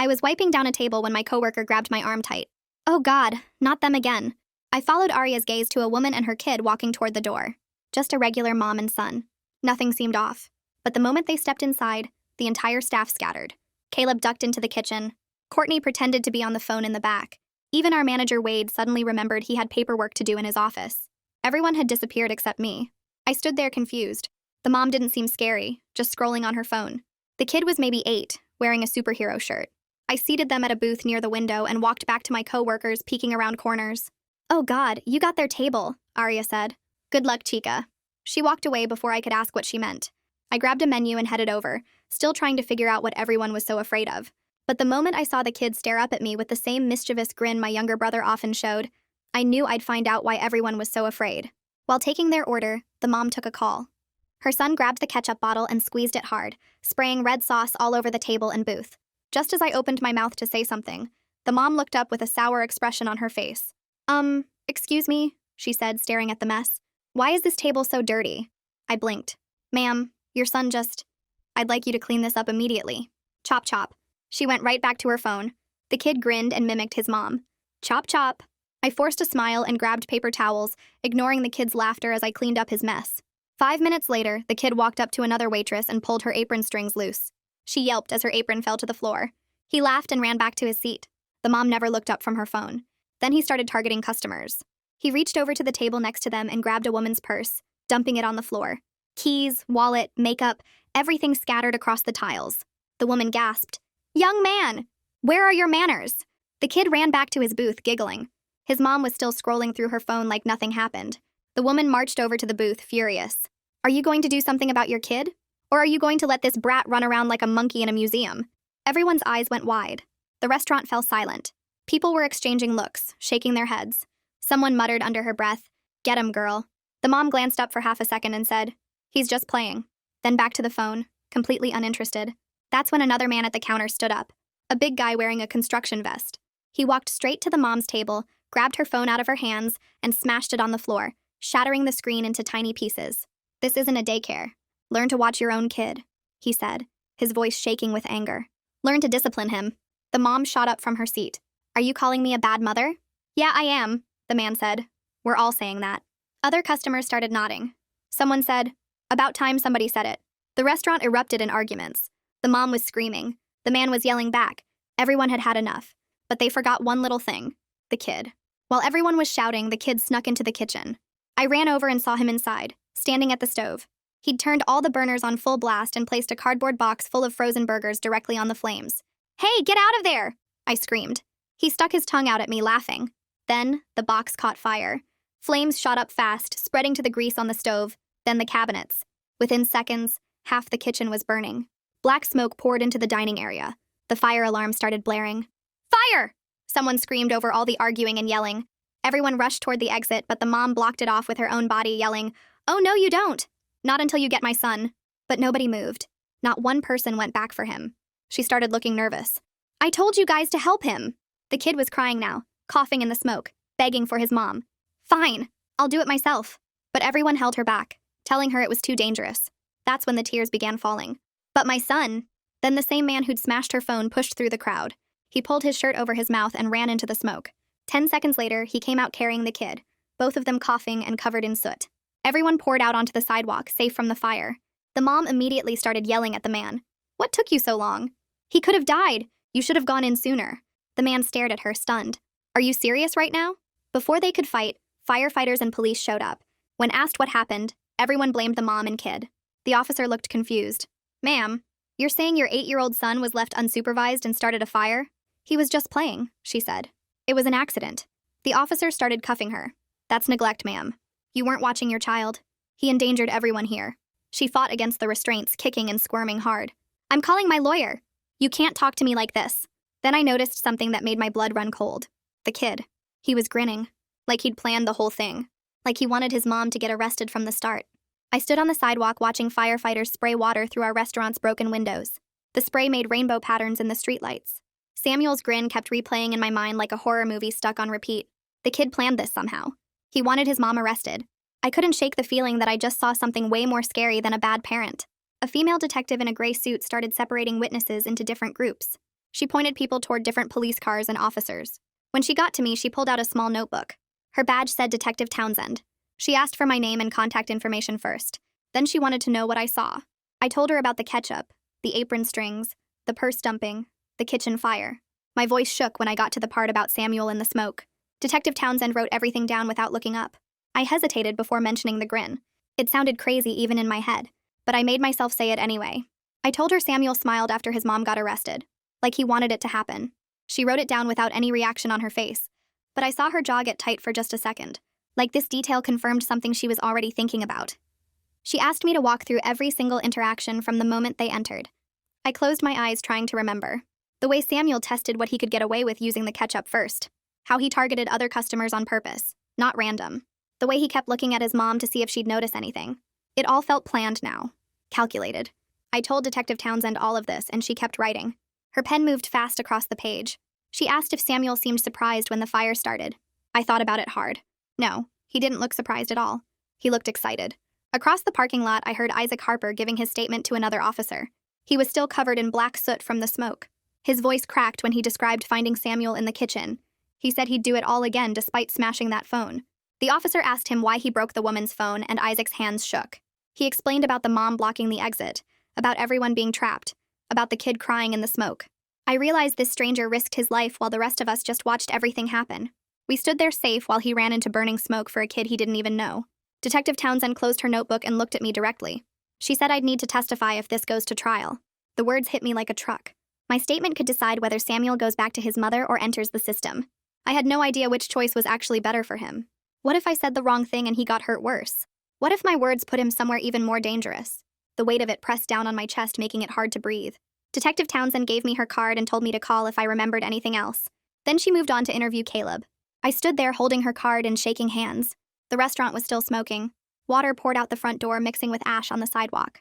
I was wiping down a table when my coworker grabbed my arm tight. Oh God, not them again. I followed Arya's gaze to a woman and her kid walking toward the door. Just a regular mom and son. Nothing seemed off. But the moment they stepped inside, the entire staff scattered. Caleb ducked into the kitchen. Courtney pretended to be on the phone in the back. Even our manager Wade suddenly remembered he had paperwork to do in his office. Everyone had disappeared except me. I stood there confused. The mom didn't seem scary, just scrolling on her phone. The kid was maybe 8, wearing a superhero shirt. I seated them at a booth near the window and walked back to my coworkers peeking around corners. Oh God, you got their table, Arya said. Good luck, Chica. She walked away before I could ask what she meant. I grabbed a menu and headed over, still trying to figure out what everyone was so afraid of. But the moment I saw the kid stare up at me with the same mischievous grin my younger brother often showed, I knew I'd find out why everyone was so afraid. While taking their order, the mom took a call. Her son grabbed the ketchup bottle and squeezed it hard, spraying red sauce all over the table and booth. Just as I opened my mouth to say something, the mom looked up with a sour expression on her face. Excuse me, she said, staring at the mess. Why is this table so dirty? I blinked. Ma'am, your son just... I'd like you to clean this up immediately. Chop chop. She went right back to her phone. The kid grinned and mimicked his mom. Chop chop. I forced a smile and grabbed paper towels, ignoring the kid's laughter as I cleaned up his mess. 5 minutes later, the kid walked up to another waitress and pulled her apron strings loose. She yelped as her apron fell to the floor. He laughed and ran back to his seat. The mom never looked up from her phone. Then he started targeting customers. He reached over to the table next to them and grabbed a woman's purse, dumping it on the floor. Keys, wallet, makeup, everything scattered across the tiles. The woman gasped. Young man! Where are your manners? The kid ran back to his booth, giggling. His mom was still scrolling through her phone like nothing happened. The woman marched over to the booth, furious. Are you going to do something about your kid? Or are you going to let this brat run around like a monkey in a museum? Everyone's eyes went wide. The restaurant fell silent. People were exchanging looks, shaking their heads. Someone muttered under her breath, "Get him, girl." The mom glanced up for half a second and said, "He's just playing." Then back to the phone, completely uninterested. That's when another man at the counter stood up, a big guy wearing a construction vest. He walked straight to the mom's table, grabbed her phone out of her hands, and smashed it on the floor, shattering the screen into tiny pieces. This isn't a daycare. Learn to watch your own kid, he said, his voice shaking with anger. Learn to discipline him. The mom shot up from her seat. Are you calling me a bad mother? Yeah, I am, the man said. We're all saying that. Other customers started nodding. Someone said, about time somebody said it. The restaurant erupted in arguments. The mom was screaming. The man was yelling back. Everyone had had enough. But they forgot one little thing. The kid. While everyone was shouting, the kid snuck into the kitchen. I ran over and saw him inside, standing at the stove. He'd turned all the burners on full blast and placed a cardboard box full of frozen burgers directly on the flames. Hey, get out of there! I screamed. He stuck his tongue out at me, laughing. Then, the box caught fire. Flames shot up fast, spreading to the grease on the stove, then the cabinets. Within seconds, half the kitchen was burning. Black smoke poured into the dining area. The fire alarm started blaring. Fire! Someone screamed over all the arguing and yelling. Everyone rushed toward the exit, but the mom blocked it off with her own body, yelling, Oh, no, you don't! Not until you get my son. But nobody moved. Not one person went back for him. She started looking nervous. I told you guys to help him. The kid was crying now, coughing in the smoke, begging for his mom. Fine, I'll do it myself. But everyone held her back, telling her it was too dangerous. That's when the tears began falling. But my son... Then the same man who'd smashed her phone pushed through the crowd. He pulled his shirt over his mouth and ran into the smoke. 10 seconds later, he came out carrying the kid, both of them coughing and covered in soot. Everyone poured out onto the sidewalk, safe from the fire. The mom immediately started yelling at the man. What took you so long? He could have died. You should have gone in sooner. The man stared at her, stunned. Are you serious right now? Before they could fight, firefighters and police showed up. When asked what happened, everyone blamed the mom and kid. The officer looked confused. Ma'am, you're saying your 8-year-old son was left unsupervised and started a fire? He was just playing, she said. It was an accident. The officer started cuffing her. That's neglect, ma'am. You weren't watching your child. He endangered everyone here. She fought against the restraints, kicking and squirming hard. I'm calling my lawyer. You can't talk to me like this. Then I noticed something that made my blood run cold. The kid. He was grinning. Like he'd planned the whole thing. Like he wanted his mom to get arrested from the start. I stood on the sidewalk watching firefighters spray water through our restaurant's broken windows. The spray made rainbow patterns in the streetlights. Samuel's grin kept replaying in my mind like a horror movie stuck on repeat. The kid planned this somehow. He wanted his mom arrested. I couldn't shake the feeling that I just saw something way more scary than a bad parent. A female detective in a gray suit started separating witnesses into different groups. She pointed people toward different police cars and officers. When she got to me, she pulled out a small notebook. Her badge said Detective Townsend. She asked for my name and contact information first. Then she wanted to know what I saw. I told her about the ketchup, the apron strings, the purse dumping, the kitchen fire. My voice shook when I got to the part about Samuel and the smoke. Detective Townsend wrote everything down without looking up. I hesitated before mentioning the grin. It sounded crazy even in my head, but I made myself say it anyway. I told her Samuel smiled after his mom got arrested, like he wanted it to happen. She wrote it down without any reaction on her face, but I saw her jaw get tight for just a second, like this detail confirmed something she was already thinking about. She asked me to walk through every single interaction from the moment they entered. I closed my eyes trying to remember. The way Samuel tested what he could get away with using the ketchup first. How he targeted other customers on purpose, not random. The way he kept looking at his mom to see if she'd notice anything. It all felt planned now. Calculated. I told Detective Townsend all of this, and she kept writing. Her pen moved fast across the page. She asked if Samuel seemed surprised when the fire started. I thought about it hard. No, he didn't look surprised at all. He looked excited. Across the parking lot, I heard Isaac Harper giving his statement to another officer. He was still covered in black soot from the smoke. His voice cracked when he described finding Samuel in the kitchen. He said he'd do it all again despite smashing that phone. The officer asked him why he broke the woman's phone, and Isaac's hands shook. He explained about the mom blocking the exit, about everyone being trapped, about the kid crying in the smoke. I realized this stranger risked his life while the rest of us just watched everything happen. We stood there safe while he ran into burning smoke for a kid he didn't even know. Detective Townsend closed her notebook and looked at me directly. She said I'd need to testify if this goes to trial. The words hit me like a truck. My statement could decide whether Samuel goes back to his mother or enters the system. I had no idea which choice was actually better for him. What if I said the wrong thing and he got hurt worse? What if my words put him somewhere even more dangerous? The weight of it pressed down on my chest, making it hard to breathe. Detective Townsend gave me her card and told me to call if I remembered anything else. Then she moved on to interview Caleb. I stood there holding her card and shaking hands. The restaurant was still smoking. Water poured out the front door, mixing with ash on the sidewalk.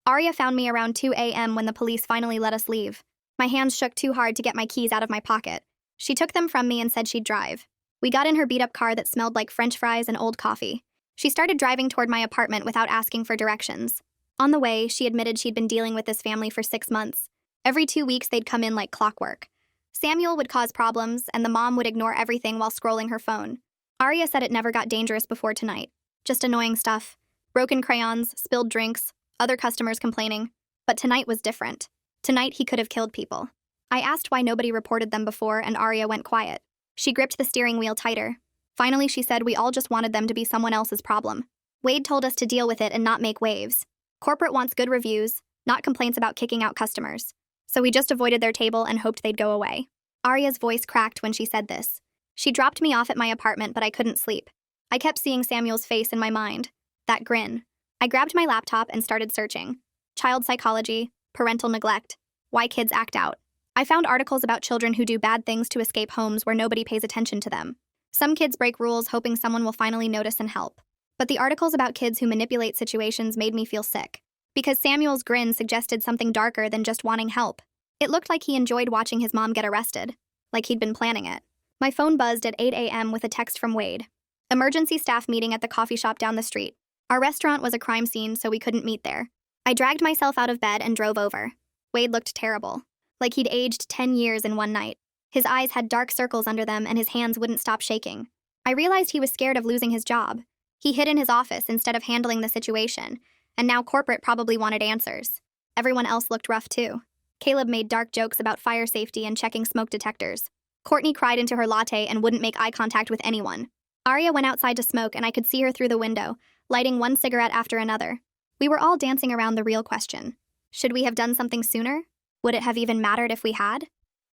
Aria found me around 2 a.m. when the police finally let us leave. My hands shook too hard to get my keys out of my pocket. She took them from me and said she'd drive. We got in her beat-up car that smelled like French fries and old coffee. She started driving toward my apartment without asking for directions. On the way, she admitted she'd been dealing with this family for 6 months. Every 2 weeks, they'd come in like clockwork. Samuel would cause problems, and the mom would ignore everything while scrolling her phone. Aria said it never got dangerous before tonight. Just annoying stuff. Broken crayons, spilled drinks, other customers complaining. But tonight was different. Tonight, he could have killed people. I asked why nobody reported them before, and Aria went quiet. She gripped the steering wheel tighter. Finally, she said we all just wanted them to be someone else's problem. Wade told us to deal with it and not make waves. Corporate wants good reviews, not complaints about kicking out customers. So we just avoided their table and hoped they'd go away. Aria's voice cracked when she said this. She dropped me off at my apartment, but I couldn't sleep. I kept seeing Samuel's face in my mind. That grin. I grabbed my laptop and started searching. Child psychology, parental neglect, why kids act out. I found articles about children who do bad things to escape homes where nobody pays attention to them. Some kids break rules hoping someone will finally notice and help. But the articles about kids who manipulate situations made me feel sick. Because Samuel's grin suggested something darker than just wanting help. It looked like he enjoyed watching his mom get arrested. Like he'd been planning it. My phone buzzed at 8 a.m. with a text from Wade. Emergency staff meeting at the coffee shop down the street. Our restaurant was a crime scene, so we couldn't meet there. I dragged myself out of bed and drove over. Wade looked terrible. Like he'd aged 10 years in one night. His eyes had dark circles under them and his hands wouldn't stop shaking. I realized he was scared of losing his job. He hid in his office instead of handling the situation, and now corporate probably wanted answers. Everyone else looked rough too. Caleb made dark jokes about fire safety and checking smoke detectors. Courtney cried into her latte and wouldn't make eye contact with anyone. Aria went outside to smoke and I could see her through the window, lighting one cigarette after another. We were all dancing around the real question. Should we have done something sooner? Would it have even mattered if we had?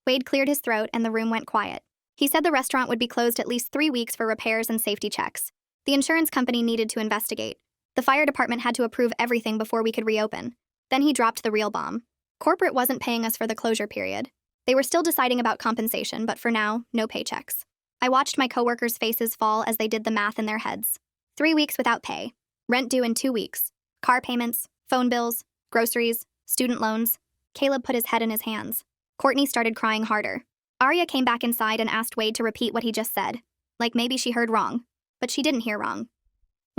Wade cleared his throat and the room went quiet. He said the restaurant would be closed at least 3 weeks for repairs and safety checks. The insurance company needed to investigate. The fire department had to approve everything before we could reopen. Then he dropped the real bomb. Corporate wasn't paying us for the closure period. They were still deciding about compensation, but for now, no paychecks. I watched my coworkers' faces fall as they did the math in their heads. 3 weeks without pay. Rent due in 2 weeks. Car payments, phone bills, groceries, student loans. Caleb put his head in his hands. Courtney started crying harder. Aria came back inside and asked Wade to repeat what he just said. Like maybe she heard wrong. But she didn't hear wrong.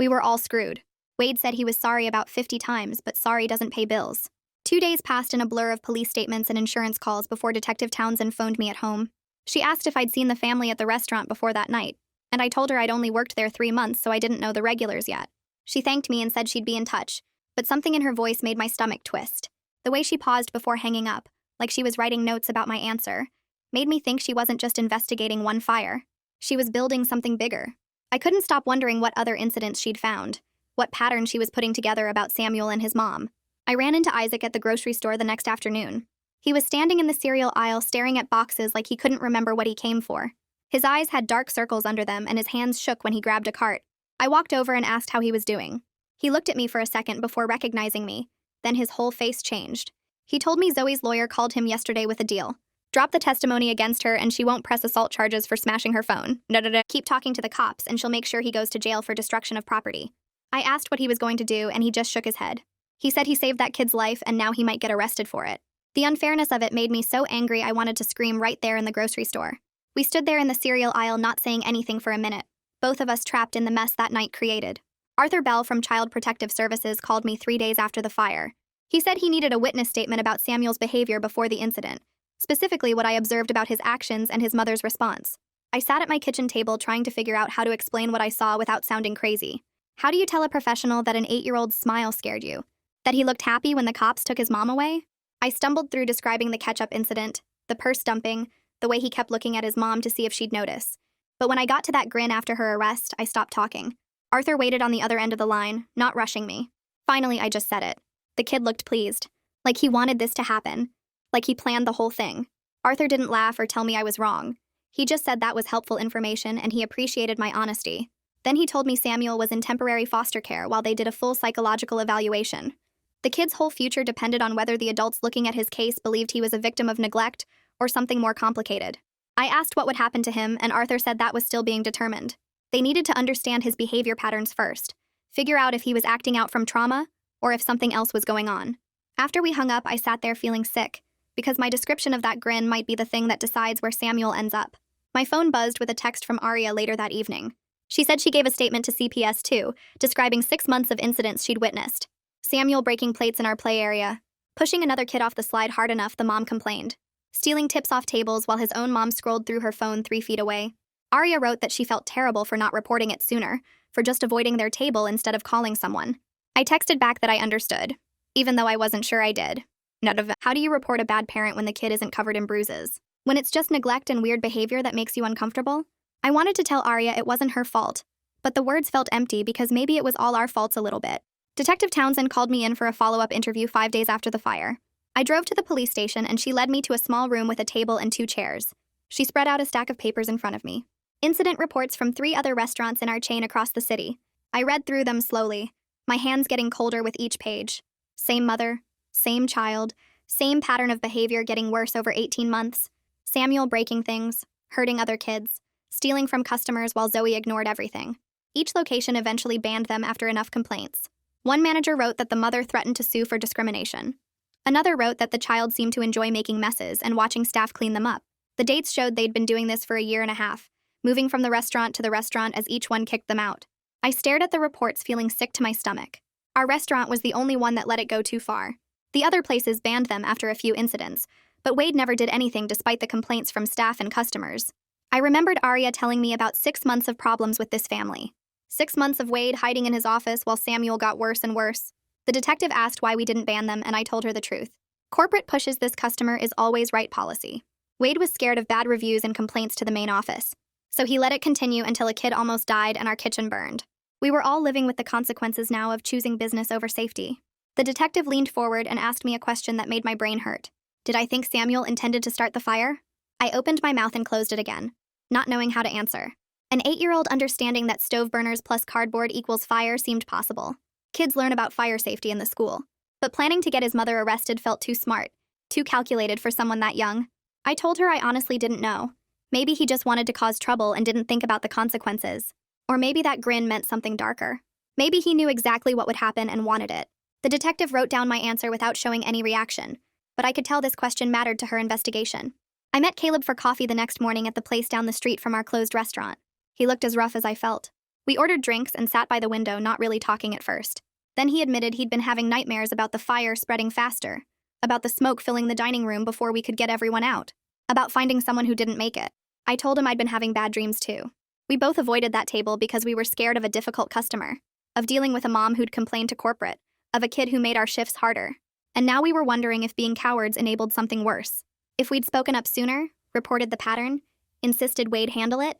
We were all screwed. Wade said he was sorry about 50 times, but sorry doesn't pay bills. 2 days passed in a blur of police statements and insurance calls before Detective Townsend phoned me at home. She asked if I'd seen the family at the restaurant before that night, and I told her I'd only worked there 3 months, so I didn't know the regulars yet. She thanked me and said she'd be in touch, but something in her voice made my stomach twist. The way she paused before hanging up, like she was writing notes about my answer, made me think she wasn't just investigating one fire. She was building something bigger. I couldn't stop wondering what other incidents she'd found, what pattern she was putting together about Samuel and his mom. I ran into Isaac at the grocery store the next afternoon. He was standing in the cereal aisle staring at boxes like he couldn't remember what he came for. His eyes had dark circles under them and his hands shook when he grabbed a cart. I walked over and asked how he was doing. He looked at me for a second before recognizing me, then his whole face changed. He told me Zoe's lawyer called him yesterday with a deal. Drop the testimony against her and she won't press assault charges for smashing her phone. Keep talking to the cops and she'll make sure he goes to jail for destruction of property. I asked what he was going to do and he just shook his head. He said he saved that kid's life and now he might get arrested for it. The unfairness of it made me so angry I wanted to scream right there in the grocery store. We stood there in the cereal aisle not saying anything for a minute, both of us trapped in the mess that night created. Arthur Bell from Child Protective Services called me 3 days after the fire. He said he needed a witness statement about Samuel's behavior before the incident, specifically what I observed about his actions and his mother's response. I sat at my kitchen table trying to figure out how to explain what I saw without sounding crazy. How do you tell a professional that an 8-year-old's smile scared you? That he looked happy when the cops took his mom away? I stumbled through describing the ketchup incident, the purse dumping, the way he kept looking at his mom to see if she'd notice. But when I got to that grin after her arrest, I stopped talking. Arthur waited on the other end of the line, not rushing me. Finally, I just said it. The kid looked pleased. Like he wanted this to happen. Like he planned the whole thing. Arthur didn't laugh or tell me I was wrong. He just said that was helpful information and he appreciated my honesty. Then he told me Samuel was in temporary foster care while they did a full psychological evaluation. The kid's whole future depended on whether the adults looking at his case believed he was a victim of neglect or something more complicated. I asked what would happen to him, and Arthur said that was still being determined. They needed to understand his behavior patterns first, figure out if he was acting out from trauma or if something else was going on. After we hung up, I sat there feeling sick, because my description of that grin might be the thing that decides where Samuel ends up. My phone buzzed with a text from Aria later that evening. She said she gave a statement to CPS too, describing 6 months of incidents she'd witnessed. Samuel breaking plates in our play area, pushing another kid off the slide hard enough, the mom complained, stealing tips off tables while his own mom scrolled through her phone 3 feet away. Aria wrote that she felt terrible for not reporting it sooner, for just avoiding their table instead of calling someone. I texted back that I understood, even though I wasn't sure I did. How do you report a bad parent when the kid isn't covered in bruises? When it's just neglect and weird behavior that makes you uncomfortable? I wanted to tell Aria it wasn't her fault, but the words felt empty because maybe it was all our faults a little bit. Detective Townsend called me in for a follow-up interview 5 days after the fire. I drove to the police station and she led me to a small room with a table and 2 chairs. She spread out a stack of papers in front of me. Incident reports from 3 other restaurants in our chain across the city. I read through them slowly, my hands getting colder with each page. Same mother, same child, same pattern of behavior getting worse over 18 months. Samuel breaking things, hurting other kids, stealing from customers while Zoe ignored everything. Each location eventually banned them after enough complaints. One manager wrote that the mother threatened to sue for discrimination. Another wrote that the child seemed to enjoy making messes and watching staff clean them up. The dates showed they'd been doing this for a year and a half, moving from the restaurant to the restaurant as each one kicked them out. I stared at the reports feeling sick to my stomach. Our restaurant was the only one that let it go too far. The other places banned them after a few incidents, but Wade never did anything despite the complaints from staff and customers. I remembered Aria telling me about 6 months of problems with this family. 6 months of Wade hiding in his office while Samuel got worse and worse. The detective asked why we didn't ban them, and I told her the truth. Corporate pushes this customer is always right policy. Wade was scared of bad reviews and complaints to the main office, so he let it continue until a kid almost died and our kitchen burned. We were all living with the consequences now of choosing business over safety. The detective leaned forward and asked me a question that made my brain hurt. Did I think Samuel intended to start the fire? I opened my mouth and closed it again, not knowing how to answer. An 8-year-old understanding that stove burners plus cardboard equals fire seemed possible. Kids learn about fire safety in the school. But planning to get his mother arrested felt too smart, too calculated for someone that young. I told her I honestly didn't know. Maybe he just wanted to cause trouble and didn't think about the consequences. Or maybe that grin meant something darker. Maybe he knew exactly what would happen and wanted it. The detective wrote down my answer without showing any reaction, but I could tell this question mattered to her investigation. I met Caleb for coffee the next morning at the place down the street from our closed restaurant. He looked as rough as I felt. We ordered drinks and sat by the window, not really talking at first. Then he admitted he'd been having nightmares about the fire spreading faster, about the smoke filling the dining room before we could get everyone out, about finding someone who didn't make it. I told him I'd been having bad dreams too. We both avoided that table because we were scared of a difficult customer, of dealing with a mom who'd complained to corporate, of a kid who made our shifts harder. And now we were wondering if being cowards enabled something worse. If we'd spoken up sooner, reported the pattern, insisted Wade handle it,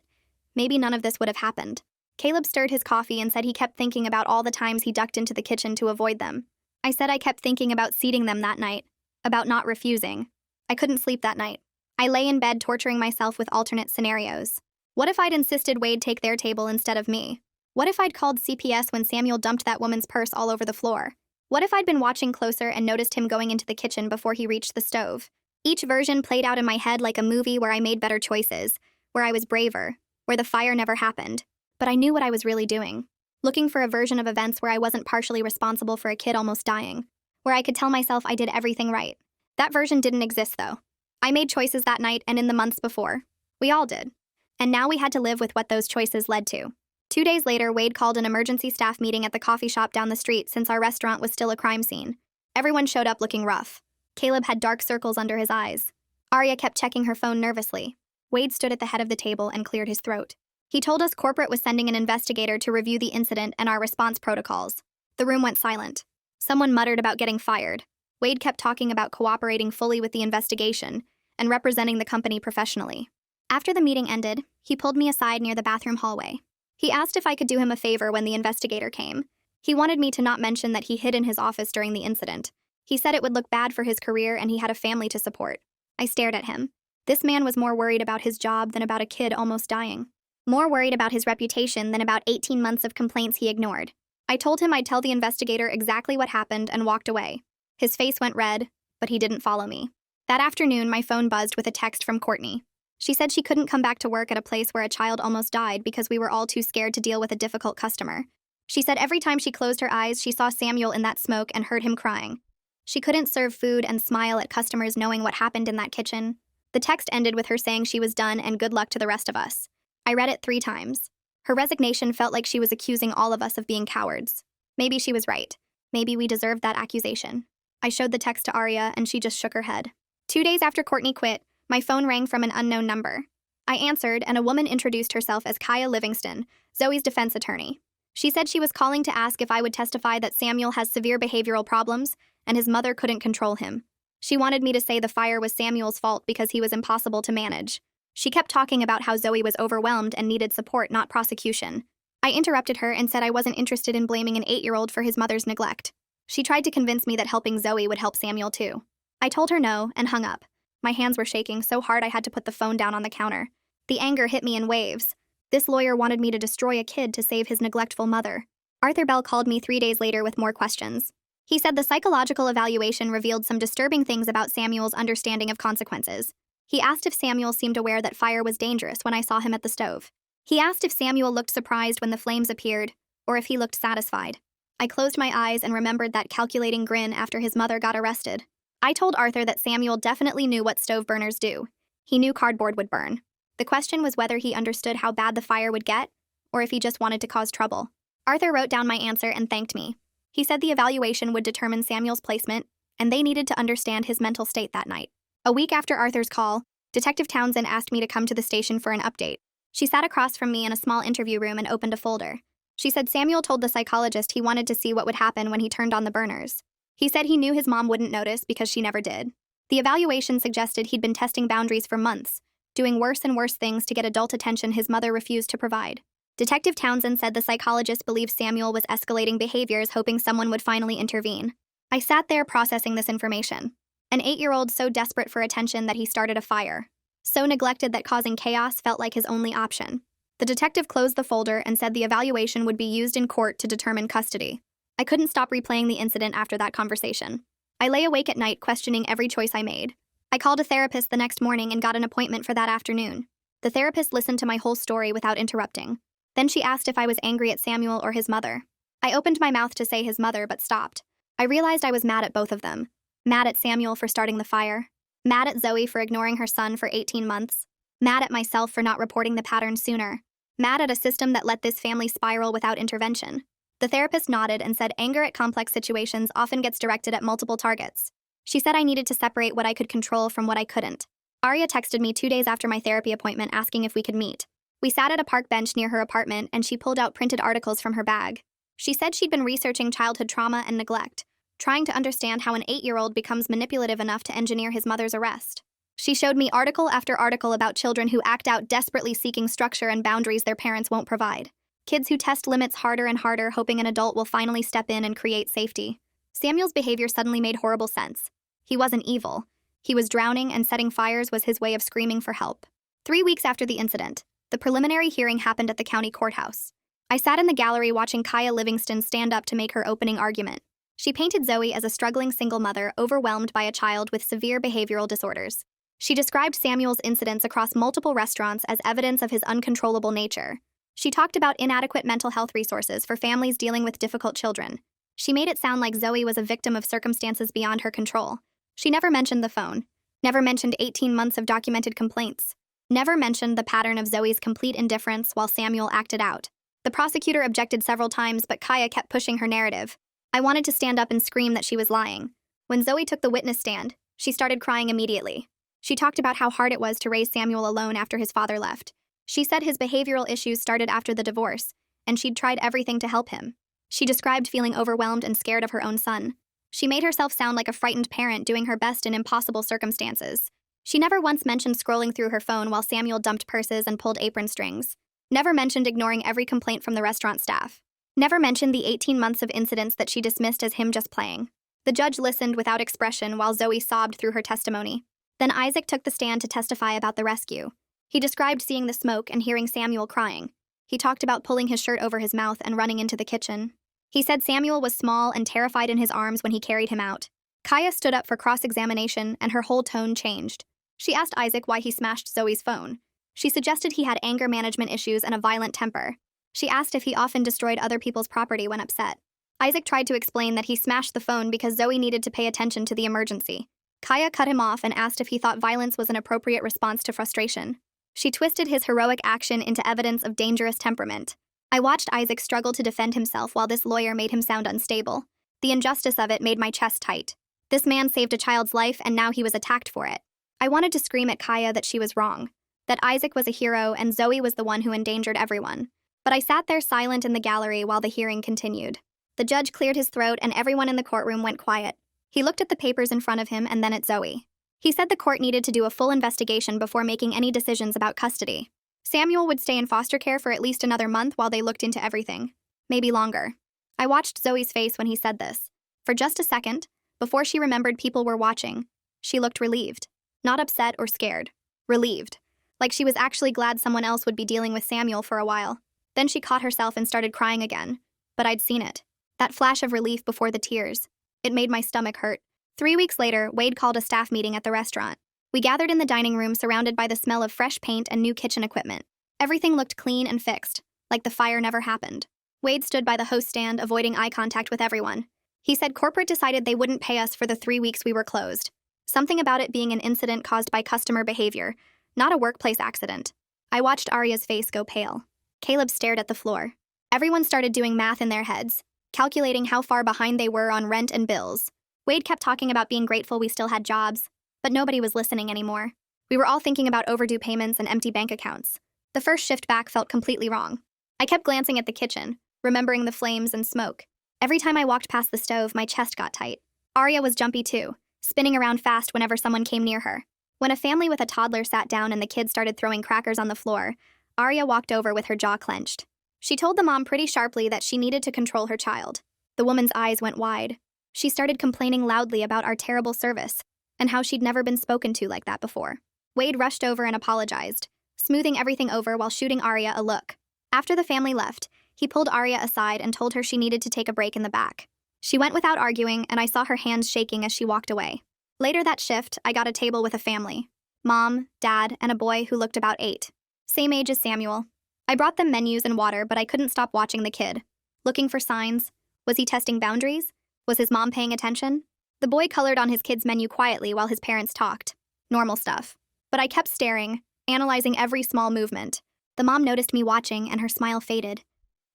maybe none of this would have happened. Caleb stirred his coffee and said he kept thinking about all the times he ducked into the kitchen to avoid them. I said I kept thinking about seating them that night, about not refusing. I couldn't sleep that night. I lay in bed torturing myself with alternate scenarios. What if I'd insisted Wade take their table instead of me? What if I'd called CPS when Samuel dumped that woman's purse all over the floor? What if I'd been watching closer and noticed him going into the kitchen before he reached the stove? Each version played out in my head like a movie where I made better choices, where I was braver, where the fire never happened. But I knew what I was really doing. Looking for a version of events where I wasn't partially responsible for a kid almost dying, where I could tell myself I did everything right. That version didn't exist, though. I made choices that night and in the months before. We all did. And now we had to live with what those choices led to. 2 days later, Wade called an emergency staff meeting at the coffee shop down the street since our restaurant was still a crime scene. Everyone showed up looking rough. Caleb had dark circles under his eyes. Arya kept checking her phone nervously. Wade stood at the head of the table and cleared his throat. He told us corporate was sending an investigator to review the incident and our response protocols. The room went silent. Someone muttered about getting fired. Wade kept talking about cooperating fully with the investigation and representing the company professionally. After the meeting ended, he pulled me aside near the bathroom hallway. He asked if I could do him a favor when the investigator came. He wanted me to not mention that he hid in his office during the incident. He said it would look bad for his career and he had a family to support. I stared at him. This man was more worried about his job than about a kid almost dying. More worried about his reputation than about 18 months of complaints he ignored. I told him I'd tell the investigator exactly what happened and walked away. His face went red, but he didn't follow me. That afternoon, my phone buzzed with a text from Courtney. She said she couldn't come back to work at a place where a child almost died because we were all too scared to deal with a difficult customer. She said every time she closed her eyes, she saw Samuel in that smoke and heard him crying. She couldn't serve food and smile at customers knowing what happened in that kitchen. The text ended with her saying she was done and good luck to the rest of us. I read it 3 times. Her resignation felt like she was accusing all of us of being cowards. Maybe she was right. Maybe we deserved that accusation. I showed the text to Arya and she just shook her head. 2 days after Courtney quit, my phone rang from an unknown number. I answered, and a woman introduced herself as Kaya Livingston, Zoe's defense attorney. She said she was calling to ask if I would testify that Samuel has severe behavioral problems and his mother couldn't control him. She wanted me to say the fire was Samuel's fault because he was impossible to manage. She kept talking about how Zoe was overwhelmed and needed support, not prosecution. I interrupted her and said I wasn't interested in blaming an 8-year-old for his mother's neglect. She tried to convince me that helping Zoe would help Samuel too. I told her no and hung up. My hands were shaking so hard I had to put the phone down on the counter. The anger hit me in waves. This lawyer wanted me to destroy a kid to save his neglectful mother. Arthur Bell called me 3 days later with more questions. He said the psychological evaluation revealed some disturbing things about Samuel's understanding of consequences. He asked if Samuel seemed aware that fire was dangerous when I saw him at the stove. He asked if Samuel looked surprised when the flames appeared, or if he looked satisfied. I closed my eyes and remembered that calculating grin after his mother got arrested. I told Arthur that Samuel definitely knew what stove burners do. He knew cardboard would burn. The question was whether he understood how bad the fire would get, or if he just wanted to cause trouble. Arthur wrote down my answer and thanked me. He said the evaluation would determine Samuel's placement, and they needed to understand his mental state that night. A week after Arthur's call, Detective Townsend asked me to come to the station for an update. She sat across from me in a small interview room and opened a folder. She said Samuel told the psychologist he wanted to see what would happen when he turned on the burners. He said he knew his mom wouldn't notice because she never did. The evaluation suggested he'd been testing boundaries for months, doing worse and worse things to get adult attention his mother refused to provide. Detective Townsend said the psychologist believed Samuel was escalating behaviors, hoping someone would finally intervene. I sat there processing this information. An 8-year-old so desperate for attention that he started a fire. So neglected that causing chaos felt like his only option. The detective closed the folder and said the evaluation would be used in court to determine custody. I couldn't stop replaying the incident after that conversation. I lay awake at night questioning every choice I made. I called a therapist the next morning and got an appointment for that afternoon. The therapist listened to my whole story without interrupting. Then she asked if I was angry at Samuel or his mother. I opened my mouth to say his mother but stopped. I realized I was mad at both of them. Mad at Samuel for starting the fire. Mad at Zoe for ignoring her son for 18 months. Mad at myself for not reporting the pattern sooner. Mad at a system that let this family spiral without intervention. The therapist nodded and said anger at complex situations often gets directed at multiple targets. She said I needed to separate what I could control from what I couldn't. Arya texted me 2 days after my therapy appointment asking if we could meet. We sat at a park bench near her apartment and she pulled out printed articles from her bag. She said she'd been researching childhood trauma and neglect, trying to understand how an 8-year-old becomes manipulative enough to engineer his mother's arrest. She showed me article after article about children who act out desperately seeking structure and boundaries their parents won't provide. Kids who test limits harder and harder hoping an adult will finally step in and create safety. Samuel's behavior suddenly made horrible sense. He wasn't evil. He was drowning, and setting fires was his way of screaming for help. 3 weeks after the incident, the preliminary hearing happened at the county courthouse. I sat in the gallery watching Kaya Livingston stand up to make her opening argument. She painted Zoe as a struggling single mother overwhelmed by a child with severe behavioral disorders. She described Samuel's incidents across multiple restaurants as evidence of his uncontrollable nature. She talked about inadequate mental health resources for families dealing with difficult children. She made it sound like Zoe was a victim of circumstances beyond her control. She never mentioned the phone, never mentioned 18 months of documented complaints, never mentioned the pattern of Zoe's complete indifference while Samuel acted out. The prosecutor objected several times, but Kaya kept pushing her narrative. I wanted to stand up and scream that she was lying. When Zoe took the witness stand, she started crying immediately. She talked about how hard it was to raise Samuel alone after his father left. She said his behavioral issues started after the divorce, and she'd tried everything to help him. She described feeling overwhelmed and scared of her own son. She made herself sound like a frightened parent doing her best in impossible circumstances. She never once mentioned scrolling through her phone while Samuel dumped purses and pulled apron strings. Never mentioned ignoring every complaint from the restaurant staff. Never mentioned the 18 months of incidents that she dismissed as him just playing. The judge listened without expression while Zoe sobbed through her testimony. Then Isaac took the stand to testify about the rescue. He described seeing the smoke and hearing Samuel crying. He talked about pulling his shirt over his mouth and running into the kitchen. He said Samuel was small and terrified in his arms when he carried him out. Kaya stood up for cross-examination and her whole tone changed. She asked Isaac why he smashed Zoe's phone. She suggested he had anger management issues and a violent temper. She asked if he often destroyed other people's property when upset. Isaac tried to explain that he smashed the phone because Zoe needed to pay attention to the emergency. Kaya cut him off and asked if he thought violence was an appropriate response to frustration. She twisted his heroic action into evidence of dangerous temperament. I watched Isaac struggle to defend himself while this lawyer made him sound unstable. The injustice of it made my chest tight. This man saved a child's life and now he was attacked for it. I wanted to scream at Kaya that she was wrong, that Isaac was a hero and Zoe was the one who endangered everyone. But I sat there silent in the gallery while the hearing continued. The judge cleared his throat and everyone in the courtroom went quiet. He looked at the papers in front of him and then at Zoe. He said the court needed to do a full investigation before making any decisions about custody. Samuel would stay in foster care for at least another month while they looked into everything. Maybe longer. I watched Zoe's face when he said this. For just a second, before she remembered people were watching, she looked relieved. Not upset or scared. Relieved. Like she was actually glad someone else would be dealing with Samuel for a while. Then she caught herself and started crying again. But I'd seen it. That flash of relief before the tears. It made my stomach hurt. 3 weeks later, Wade called a staff meeting at the restaurant. We gathered in the dining room surrounded by the smell of fresh paint and new kitchen equipment. Everything looked clean and fixed, like the fire never happened. Wade stood by the host stand, avoiding eye contact with everyone. He said corporate decided they wouldn't pay us for the 3 weeks we were closed. Something about it being an incident caused by customer behavior, not a workplace accident. I watched Arya's face go pale. Caleb stared at the floor. Everyone started doing math in their heads, calculating how far behind they were on rent and bills. Wade kept talking about being grateful we still had jobs, but nobody was listening anymore. We were all thinking about overdue payments and empty bank accounts. The first shift back felt completely wrong. I kept glancing at the kitchen, remembering the flames and smoke. Every time I walked past the stove, my chest got tight. Arya was jumpy too, spinning around fast whenever someone came near her. When a family with a toddler sat down and the kids started throwing crackers on the floor, Arya walked over with her jaw clenched. She told the mom pretty sharply that she needed to control her child. The woman's eyes went wide. She started complaining loudly about our terrible service and how she'd never been spoken to like that before. Wade rushed over and apologized, smoothing everything over while shooting Arya a look. After the family left, he pulled Arya aside and told her she needed to take a break in the back. She went without arguing, and I saw her hands shaking as she walked away. Later that shift, I got a table with a family. Mom, Dad, and a boy who looked about 8. Same age as Samuel. I brought them menus and water, but I couldn't stop watching the kid. Looking for signs. Was he testing boundaries? Was his mom paying attention? The boy colored on his kid's menu quietly while his parents talked. Normal stuff. But I kept staring, analyzing every small movement. The mom noticed me watching, and her smile faded.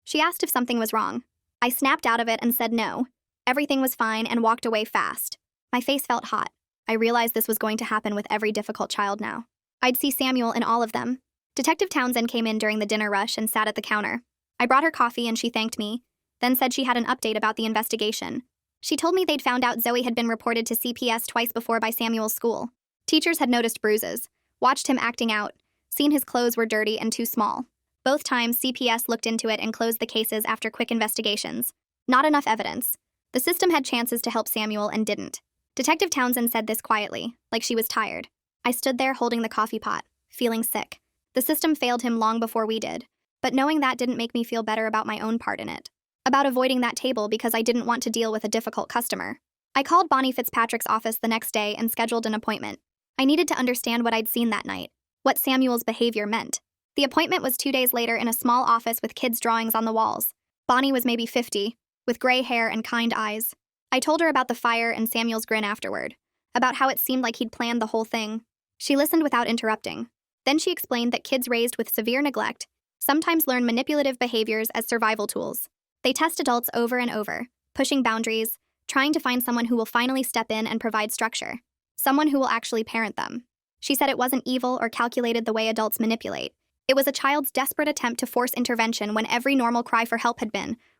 She asked if something was wrong. I snapped out of it and said no. Everything was fine and walked away fast. My face felt hot. I realized this was going to happen with every difficult child now. I'd see Samuel in all of them. Detective Townsend came in during the dinner rush and sat at the counter. I brought her coffee and she thanked me, then said she had an update about the investigation. She told me they'd found out Zoe had been reported to CPS twice before by Samuel's school. Teachers had noticed bruises, watched him acting out, seen his clothes were dirty and too small. Both times, CPS looked into it and closed the cases after quick investigations. Not enough evidence. The system had chances to help Samuel and didn't. Detective Townsend said this quietly, like she was tired. I stood there holding the coffee pot, feeling sick. The system failed him long before we did, but knowing that didn't make me feel better about my own part in it. About avoiding that table because I didn't want to deal with a difficult customer. I called Bonnie Fitzpatrick's office the next day and scheduled an appointment. I needed to understand what I'd seen that night, what Samuel's behavior meant. The appointment was 2 days later in a small office with kids' drawings on the walls. Bonnie was maybe 50, with gray hair and kind eyes. I told her about the fire and Samuel's grin afterward, about how it seemed like he'd planned the whole thing. She listened without interrupting. Then she explained that kids raised with severe neglect sometimes learn manipulative behaviors as survival tools. They test adults over and over, pushing boundaries, trying to find someone who will finally step in and provide structure, someone who will actually parent them. She said it wasn't evil or calculated the way adults manipulate. It was a child's desperate attempt to force intervention when every normal cry for help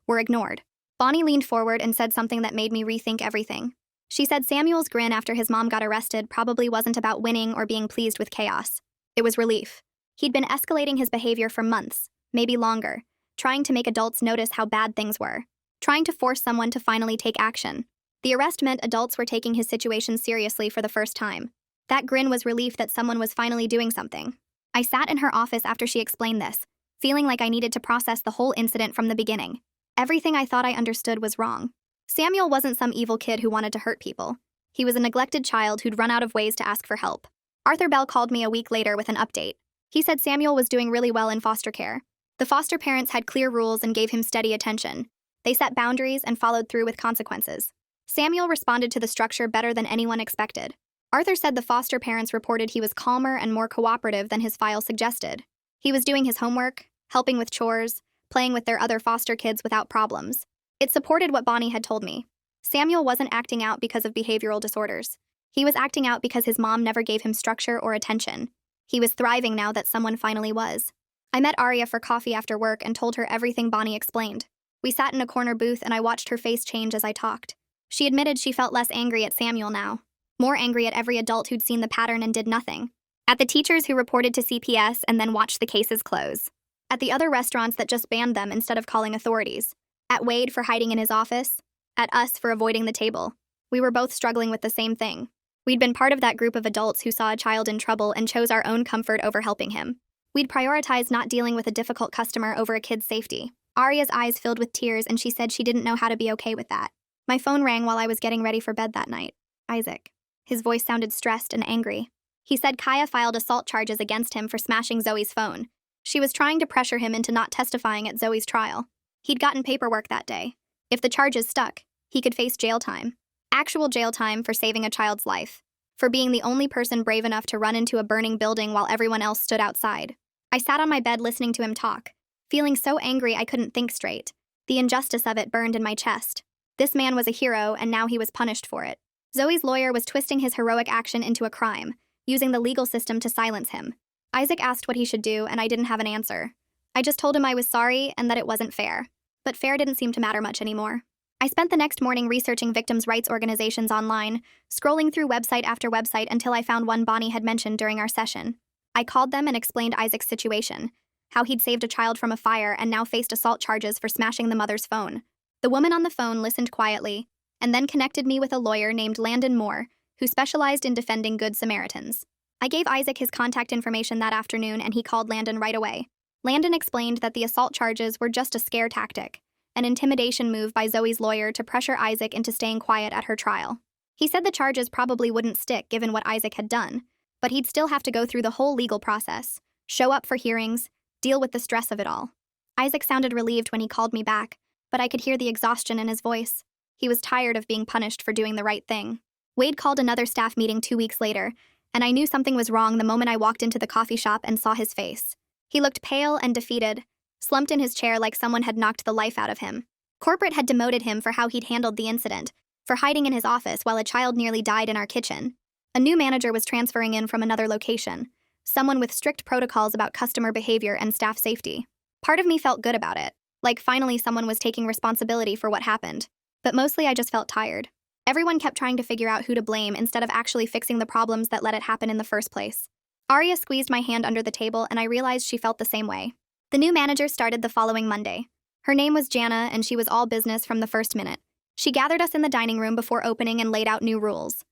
were ignored. Bonnie leaned forward and said something that made me rethink everything. She said Samuel's grin after his mom got arrested probably wasn't about winning or being pleased with chaos. It was relief. He'd been escalating his behavior for months, maybe longer, trying to make adults notice how bad things were, trying to force someone to finally take action. The arrest meant adults were taking his situation seriously for the first time. That grin was relief that someone was finally doing something. I sat in her office after she explained this, feeling like I needed to process the whole incident from the beginning. Everything I thought I understood was wrong. Samuel wasn't some evil kid who wanted to hurt people. He was a neglected child who'd run out of ways to ask for help. Arthur Bell called me a week later with an update. He said Samuel was doing really well in foster care. The foster parents had clear rules and gave him steady attention. They set boundaries and followed through with consequences. Samuel responded to the structure better than anyone expected. Arthur said the foster parents reported he was calmer and more cooperative than his file suggested. He was doing his homework, helping with chores, playing with their other foster kids without problems. It supported what Bonnie had told me. Samuel wasn't acting out because of behavioral disorders. He was acting out because his mom never gave him structure or attention. He was thriving now that someone finally was. I met Aria for coffee after work and told her everything Bonnie explained. We sat in a corner booth and I watched her face change as I talked. She admitted she felt less angry at Samuel now, more angry at every adult who'd seen the pattern and did nothing. At the teachers who reported to CPS and then watched the cases close. At the other restaurants that just banned them instead of calling authorities. At Wade for hiding in his office. At us for avoiding the table. We were both struggling with the same thing. We'd been part of that group of adults who saw a child in trouble and chose our own comfort over helping him. We'd prioritized not dealing with a difficult customer over a kid's safety. Aria's eyes filled with tears and she said she didn't know how to be okay with that. My phone rang while I was getting ready for bed that night. Isaac. His voice sounded stressed and angry. He said Kaya filed assault charges against him for smashing Zoe's phone. She was trying to pressure him into not testifying at Zoe's trial. He'd gotten paperwork that day. If the charges stuck, he could face jail time. Actual jail time for saving a child's life. For being the only person brave enough to run into a burning building while everyone else stood outside. I sat on my bed listening to him talk, feeling so angry I couldn't think straight. The injustice of it burned in my chest. This man was a hero and now he was punished for it. Zoe's lawyer was twisting his heroic action into a crime, using the legal system to silence him. Isaac asked what he should do and I didn't have an answer. I just told him I was sorry and that it wasn't fair. But fair didn't seem to matter much anymore. I spent the next morning researching victims' rights organizations online, scrolling through website after website until I found one Bonnie had mentioned during our session. I called them and explained Isaac's situation, how he'd saved a child from a fire and now faced assault charges for smashing the mother's phone. The woman on the phone listened quietly, and then connected me with a lawyer named Landon Moore, who specialized in defending Good Samaritans. I gave Isaac his contact information that afternoon and he called Landon right away. Landon explained that the assault charges were just a scare tactic, an intimidation move by Zoe's lawyer to pressure Isaac into staying quiet at her trial. He said the charges probably wouldn't stick given what Isaac had done, but he'd still have to go through the whole legal process, show up for hearings, deal with the stress of it all. Isaac sounded relieved when he called me back, but I could hear the exhaustion in his voice. He was tired of being punished for doing the right thing. Wade called another staff meeting 2 weeks later, and I knew something was wrong the moment I walked into the coffee shop and saw his face. He looked pale and defeated, slumped in his chair like someone had knocked the life out of him. Corporate had demoted him for how he'd handled the incident, for hiding in his office while a child nearly died in our kitchen. A new manager was transferring in from another location, someone with strict protocols about customer behavior and staff safety. Part of me felt good about it, like finally someone was taking responsibility for what happened. But mostly I just felt tired. Everyone kept trying to figure out who to blame instead of actually fixing the problems that let it happen in the first place. Arya squeezed my hand under the table, and I realized she felt the same way. The new manager started the following Monday. Her name was Jana, and she was all business from the first minute. She gathered us in the dining room before opening and laid out new rules.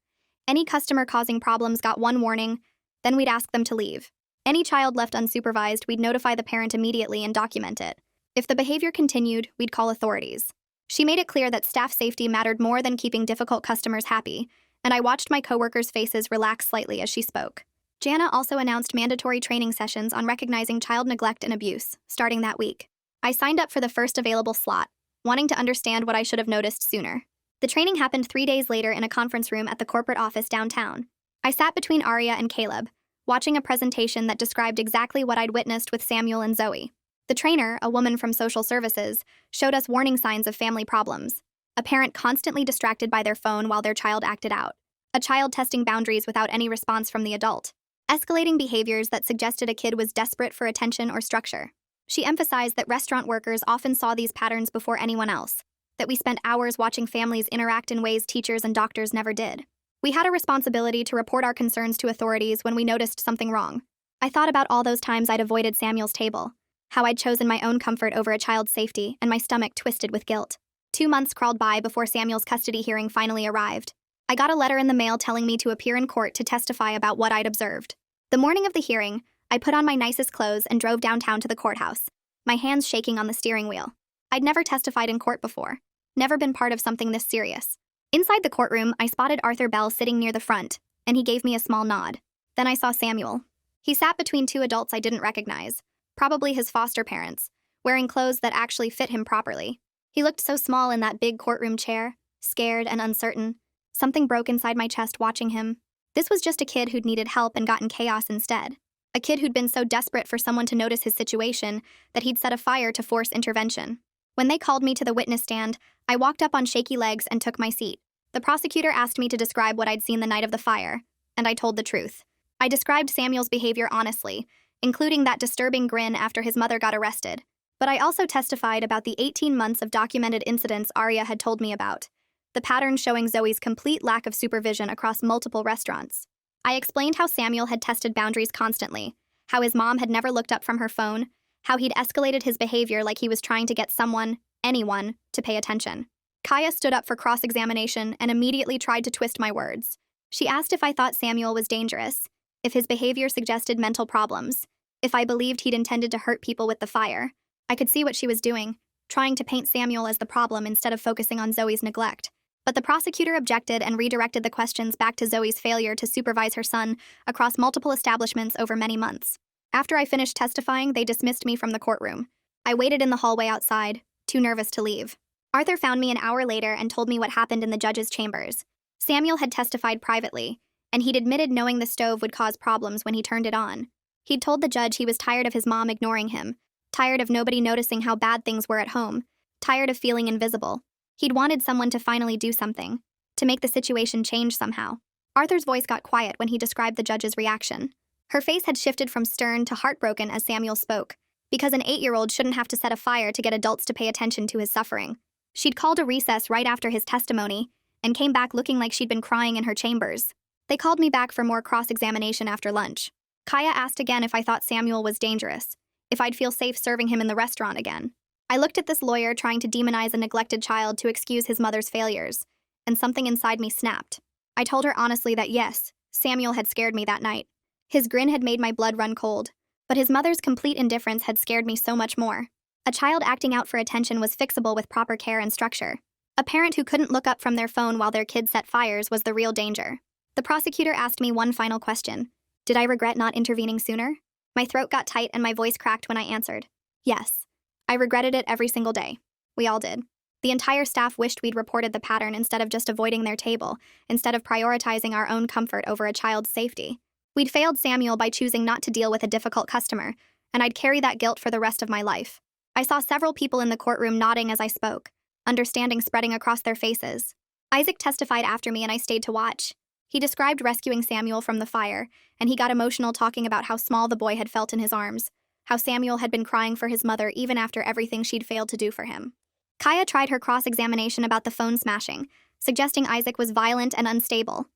Any customer causing problems got one warning, then we'd ask them to leave. Any child left unsupervised, we'd notify the parent immediately and document it. If the behavior continued, we'd call authorities. She made it clear that staff safety mattered more than keeping difficult customers happy, and I watched my coworkers' faces relax slightly as she spoke. Jana also announced mandatory training sessions on recognizing child neglect and abuse, starting that week. I signed up for the first available slot, wanting to understand what I should have noticed sooner. The training happened 3 days later in a conference room at the corporate office downtown. I sat between Arya and Caleb, watching a presentation that described exactly what I'd witnessed with Samuel and Zoe. The trainer, a woman from social services, showed us warning signs of family problems. A parent constantly distracted by their phone while their child acted out. A child testing boundaries without any response from the adult. Escalating behaviors that suggested a kid was desperate for attention or structure. She emphasized that restaurant workers often saw these patterns before anyone else, that we spent hours watching families interact in ways teachers and doctors never did. We had a responsibility to report our concerns to authorities when we noticed something wrong. I thought about all those times I'd avoided Samuel's table, how I'd chosen my own comfort over a child's safety, and my stomach twisted with guilt. 2 months crawled by before Samuel's custody hearing finally arrived. I got a letter in the mail telling me to appear in court to testify about what I'd observed. The morning of the hearing, I put on my nicest clothes and drove downtown to the courthouse, my hands shaking on the steering wheel. I'd never testified in court before, never been part of something this serious. Inside the courtroom, I spotted Arthur Bell sitting near the front, and he gave me a small nod. Then I saw Samuel. He sat between 2 adults I didn't recognize, probably his foster parents, wearing clothes that actually fit him properly. He looked so small in that big courtroom chair, scared and uncertain. Something broke inside my chest watching him. This was just a kid who'd needed help and gotten chaos instead. A kid who'd been so desperate for someone to notice his situation that he'd set a fire to force intervention. When they called me to the witness stand, I walked up on shaky legs and took my seat. The prosecutor asked me to describe what I'd seen the night of the fire, and I told the truth. I described Samuel's behavior honestly, including that disturbing grin after his mother got arrested. But I also testified about the 18 months of documented incidents Arya had told me about, the pattern showing Zoe's complete lack of supervision across multiple restaurants. I explained how Samuel had tested boundaries constantly, how his mom had never looked up from her phone, how he'd escalated his behavior like he was trying to get someone, anyone, to pay attention. Kaya stood up for cross-examination and immediately tried to twist my words. She asked if I thought Samuel was dangerous, if his behavior suggested mental problems, if I believed he'd intended to hurt people with the fire. I could see what she was doing, trying to paint Samuel as the problem instead of focusing on Zoe's neglect. But the prosecutor objected and redirected the questions back to Zoe's failure to supervise her son across multiple establishments over many months. After I finished testifying, they dismissed me from the courtroom. I waited in the hallway outside, too nervous to leave. Arthur found me an hour later and told me what happened in the judge's chambers. Samuel had testified privately, and he'd admitted knowing the stove would cause problems when he turned it on. He'd told the judge he was tired of his mom ignoring him, tired of nobody noticing how bad things were at home, tired of feeling invisible. He'd wanted someone to finally do something, to make the situation change somehow. Arthur's voice got quiet when he described the judge's reaction. Her face had shifted from stern to heartbroken as Samuel spoke, because an 8-year-old shouldn't have to set a fire to get adults to pay attention to his suffering. She'd called a recess right after his testimony, and came back looking like she'd been crying in her chambers. They called me back for more cross-examination after lunch. Kaya asked again if I thought Samuel was dangerous, if I'd feel safe serving him in the restaurant again. I looked at this lawyer trying to demonize a neglected child to excuse his mother's failures, and something inside me snapped. I told her honestly that yes, Samuel had scared me that night. His grin had made my blood run cold, but his mother's complete indifference had scared me so much more. A child acting out for attention was fixable with proper care and structure. A parent who couldn't look up from their phone while their kid set fires was the real danger. The prosecutor asked me one final question. Did I regret not intervening sooner? My throat got tight and my voice cracked when I answered. Yes. I regretted it every single day. We all did. The entire staff wished we'd reported the pattern instead of just avoiding their table, instead of prioritizing our own comfort over a child's safety. We'd failed Samuel by choosing not to deal with a difficult customer, and I'd carry that guilt for the rest of my life. I saw several people in the courtroom nodding as I spoke, understanding spreading across their faces. Isaac testified after me and I stayed to watch. He described rescuing Samuel from the fire, and he got emotional talking about how small the boy had felt in his arms, how Samuel had been crying for his mother even after everything she'd failed to do for him. Kaya tried her cross-examination about the phone smashing, suggesting Isaac was violent and unstable.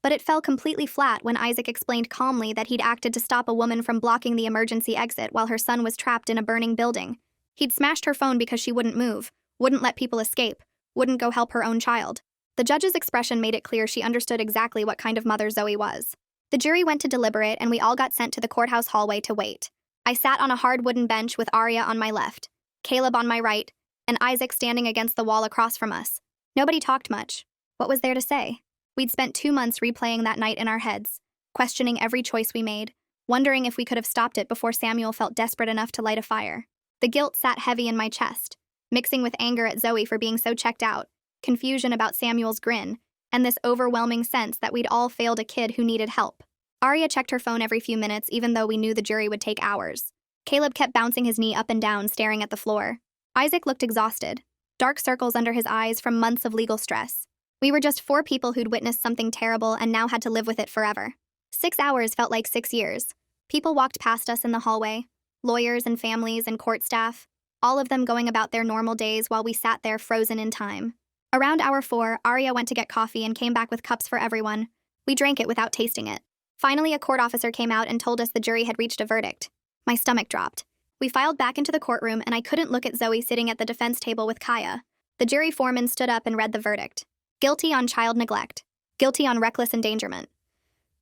But it fell completely flat when Isaac explained calmly that he'd acted to stop a woman from blocking the emergency exit while her son was trapped in a burning building. He'd smashed her phone because she wouldn't move, wouldn't let people escape, wouldn't go help her own child. The judge's expression made it clear she understood exactly what kind of mother Zoe was. The jury went to deliberate and we all got sent to the courthouse hallway to wait. I sat on a hard wooden bench with Arya on my left, Caleb on my right, and Isaac standing against the wall across from us. Nobody talked much. What was there to say? We'd spent 2 months replaying that night in our heads, questioning every choice we made, wondering if we could have stopped it before Samuel felt desperate enough to light a fire. The guilt sat heavy in my chest, mixing with anger at Zoe for being so checked out, confusion about Samuel's grin, and this overwhelming sense that we'd all failed a kid who needed help. Arya checked her phone every few minutes even though we knew the jury would take hours. Caleb kept bouncing his knee up and down, staring at the floor. Isaac looked exhausted, dark circles under his eyes from months of legal stress. We were just 4 people who'd witnessed something terrible and now had to live with it forever. 6 hours felt like 6 years. People walked past us in the hallway, lawyers and families and court staff, all of them going about their normal days while we sat there frozen in time. Around hour 4, Arya went to get coffee and came back with cups for everyone. We drank it without tasting it. Finally, a court officer came out and told us the jury had reached a verdict. My stomach dropped. We filed back into the courtroom and I couldn't look at Zoe sitting at the defense table with Kaya. The jury foreman stood up and read the verdict. Guilty on child neglect. Guilty on reckless endangerment.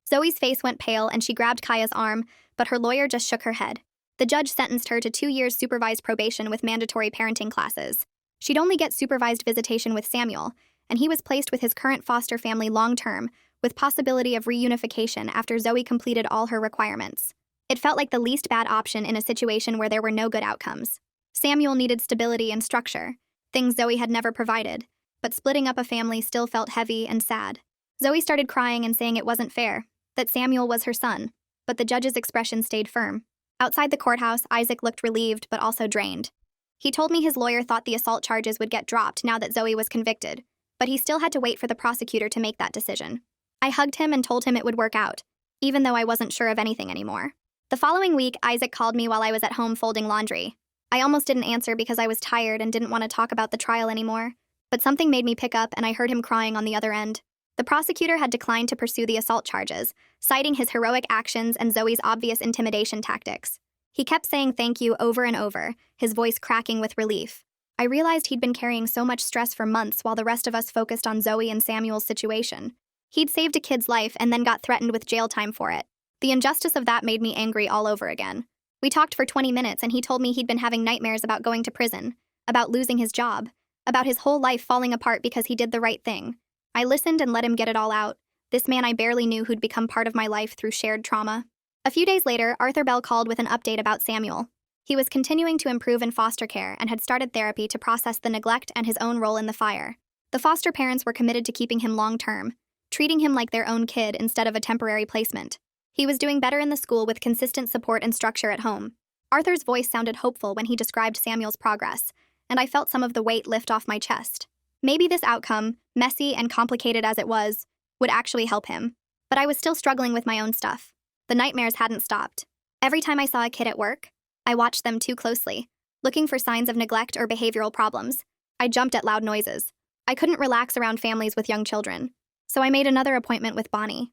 Zoe's face went pale and she grabbed Kaya's arm, but her lawyer just shook her head. The judge sentenced her to 2 years supervised probation with mandatory parenting classes. She'd only get supervised visitation with Samuel, and he was placed with his current foster family long-term, with possibility of reunification after Zoe completed all her requirements. It felt like the least bad option in a situation where there were no good outcomes. Samuel needed stability and structure, things Zoe had never provided, but splitting up a family still felt heavy and sad. Zoe started crying and saying it wasn't fair, that Samuel was her son, but the judge's expression stayed firm. Outside the courthouse, Isaac looked relieved but also drained. He told me his lawyer thought the assault charges would get dropped now that Zoe was convicted, but he still had to wait for the prosecutor to make that decision. I hugged him and told him it would work out, even though I wasn't sure of anything anymore. The following week, Isaac called me while I was at home folding laundry. I almost didn't answer because I was tired and didn't want to talk about the trial anymore, but something made me pick up and I heard him crying on the other end. The prosecutor had declined to pursue the assault charges, citing his heroic actions and Zoe's obvious intimidation tactics. He kept saying thank you over and over, his voice cracking with relief. I realized he'd been carrying so much stress for months while the rest of us focused on Zoe and Samuel's situation. He'd saved a kid's life and then got threatened with jail time for it. The injustice of that made me angry all over again. We talked for 20 minutes and he told me he'd been having nightmares about going to prison, about losing his job, about his whole life falling apart because he did the right thing. I listened and let him get it all out, this man I barely knew who'd become part of my life through shared trauma. A few days later, Arthur Bell called with an update about Samuel. He was continuing to improve in foster care and had started therapy to process the neglect and his own role in the fire. The foster parents were committed to keeping him long-term, treating him like their own kid instead of a temporary placement. He was doing better in the school with consistent support and structure at home. Arthur's voice sounded hopeful when he described Samuel's progress, and I felt some of the weight lift off my chest. Maybe this outcome, messy and complicated as it was, would actually help him. But I was still struggling with my own stuff. The nightmares hadn't stopped. Every time I saw a kid at work, I watched them too closely, looking for signs of neglect or behavioral problems. I jumped at loud noises. I couldn't relax around families with young children, so I made another appointment with Bonnie.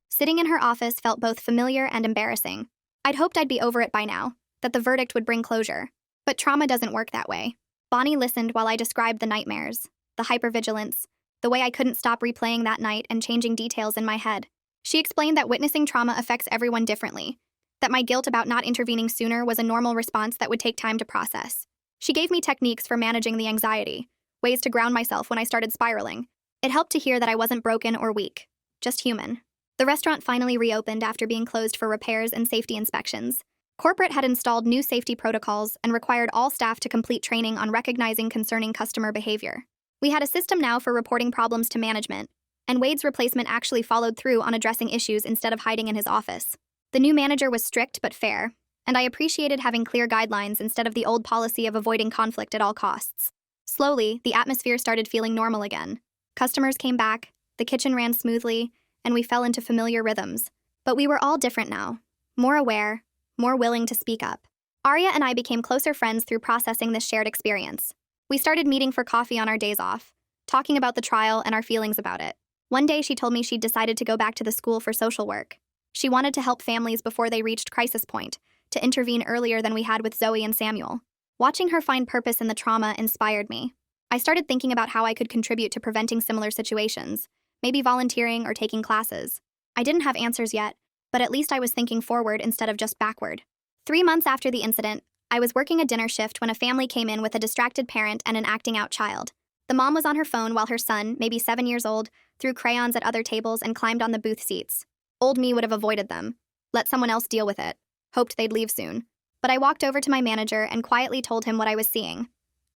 Sitting in her office felt both familiar and embarrassing. I'd hoped I'd be over it by now, that the verdict would bring closure. But trauma doesn't work that way. Bonnie listened while I described the nightmares, the hypervigilance, the way I couldn't stop replaying that night and changing details in my head. She explained that witnessing trauma affects everyone differently, that my guilt about not intervening sooner was a normal response that would take time to process. She gave me techniques for managing the anxiety, ways to ground myself when I started spiraling. It helped to hear that I wasn't broken or weak, just human. The restaurant finally reopened after being closed for repairs and safety inspections. Corporate had installed new safety protocols and required all staff to complete training on recognizing concerning customer behavior. We had a system now for reporting problems to management, and Wade's replacement actually followed through on addressing issues instead of hiding in his office. The new manager was strict but fair, and I appreciated having clear guidelines instead of the old policy of avoiding conflict at all costs. Slowly, the atmosphere started feeling normal again. Customers came back, the kitchen ran smoothly, and we fell into familiar rhythms. But we were all different now, more aware, more willing to speak up. Arya and I became closer friends through processing this shared experience. We started meeting for coffee on our days off, talking about the trial and our feelings about it. One day she told me she'd decided to go back to the school for social work. She wanted to help families before they reached crisis point, to intervene earlier than we had with Zoe and Samuel. Watching her find purpose in the trauma inspired me. I started thinking about how I could contribute to preventing similar situations, maybe volunteering or taking classes. I didn't have answers yet, but at least I was thinking forward instead of just backward. 3 months after the incident, I was working a dinner shift when a family came in with a distracted parent and an acting out child. The mom was on her phone while her son, maybe 7 years old, threw crayons at other tables and climbed on the booth seats. Old me would have avoided them, let someone else deal with it, hoped they'd leave soon. But I walked over to my manager and quietly told him what I was seeing.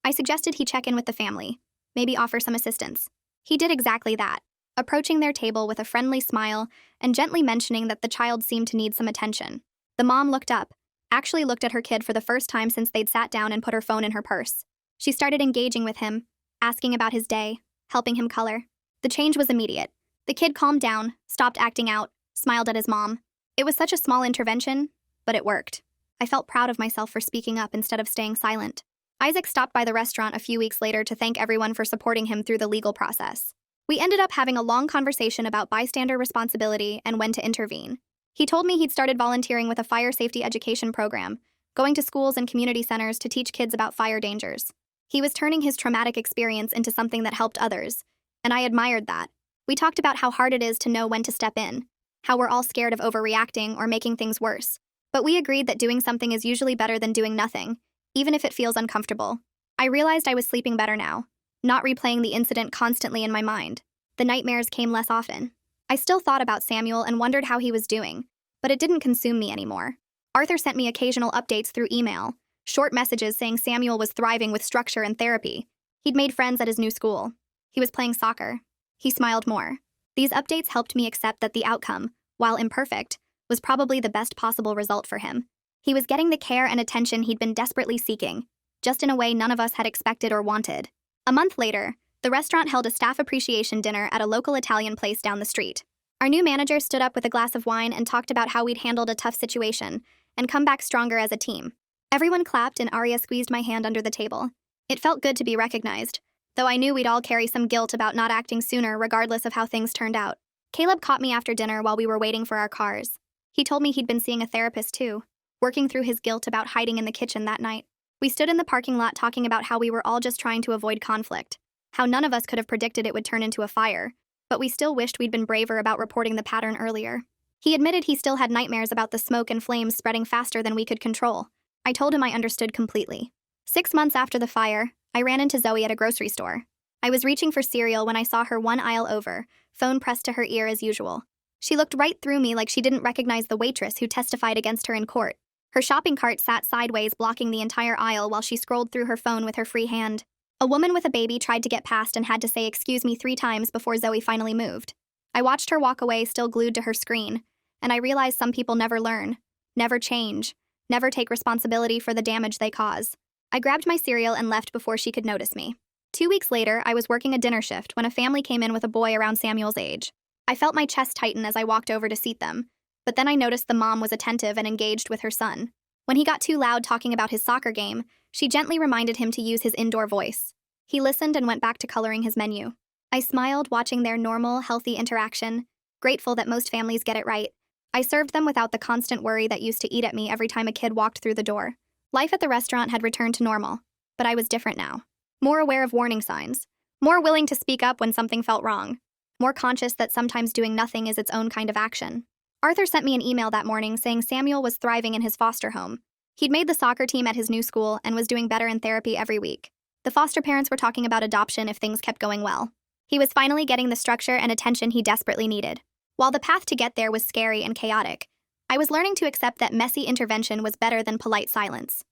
I suggested he check in with the family, maybe offer some assistance. He did exactly that, approaching their table with a friendly smile and gently mentioning that the child seemed to need some attention. The mom looked up, actually looked at her kid for the first time since they'd sat down and put her phone in her purse. She started engaging with him, asking about his day, helping him color. The change was immediate. The kid calmed down, stopped acting out, smiled at his mom. It was such a small intervention, but it worked. I felt proud of myself for speaking up instead of staying silent. Isaac stopped by the restaurant a few weeks later to thank everyone for supporting him through the legal process. We ended up having a long conversation about bystander responsibility and when to intervene. He told me he'd started volunteering with a fire safety education program, going to schools and community centers to teach kids about fire dangers. He was turning his traumatic experience into something that helped others, and I admired that. We talked about how hard it is to know when to step in, how we're all scared of overreacting or making things worse. But we agreed that doing something is usually better than doing nothing, even if it feels uncomfortable. I realized I was sleeping better now, not replaying the incident constantly in my mind. The nightmares came less often. I still thought about Samuel and wondered how he was doing, but it didn't consume me anymore. Arthur sent me occasional updates through email, short messages saying Samuel was thriving with structure and therapy. He'd made friends at his new school. He was playing soccer. He smiled more. These updates helped me accept that the outcome, while imperfect, was probably the best possible result for him. He was getting the care and attention he'd been desperately seeking, just in a way none of us had expected or wanted. A month later, the restaurant held a staff appreciation dinner at a local Italian place down the street. Our new manager stood up with a glass of wine and talked about how we'd handled a tough situation and come back stronger as a team. Everyone clapped and Arya squeezed my hand under the table. It felt good to be recognized, though I knew we'd all carry some guilt about not acting sooner regardless of how things turned out. Caleb caught me after dinner while we were waiting for our cars. He told me he'd been seeing a therapist too, working through his guilt about hiding in the kitchen that night. We stood in the parking lot talking about how we were all just trying to avoid conflict, how none of us could have predicted it would turn into a fire, but we still wished we'd been braver about reporting the pattern earlier. He admitted he still had nightmares about the smoke and flames spreading faster than we could control. I told him I understood completely. 6 months after the fire, I ran into Zoe at a grocery store. I was reaching for cereal when I saw her one aisle over, phone pressed to her ear as usual. She looked right through me like she didn't recognize the waitress who testified against her in court. Her shopping cart sat sideways, blocking the entire aisle while she scrolled through her phone with her free hand. A woman with a baby tried to get past and had to say "excuse me" 3 times before Zoe finally moved. I watched her walk away, still glued to her screen, and I realized some people never learn, never change, never take responsibility for the damage they cause. I grabbed my cereal and left before she could notice me. 2 weeks later, I was working a dinner shift when a family came in with a boy around Samuel's age. I felt my chest tighten as I walked over to seat them, but then I noticed the mom was attentive and engaged with her son. When he got too loud talking about his soccer game, she gently reminded him to use his indoor voice. He listened and went back to coloring his menu. I smiled, watching their normal, healthy interaction, grateful that most families get it right. I served them without the constant worry that used to eat at me every time a kid walked through the door. Life at the restaurant had returned to normal, but I was different now. More aware of warning signs, more willing to speak up when something felt wrong, more conscious that sometimes doing nothing is its own kind of action. Arthur sent me an email that morning saying Samuel was thriving in his foster home. He'd made the soccer team at his new school and was doing better in therapy every week. The foster parents were talking about adoption if things kept going well. He was finally getting the structure and attention he desperately needed. While the path to get there was scary and chaotic, I was learning to accept that messy intervention was better than polite silence.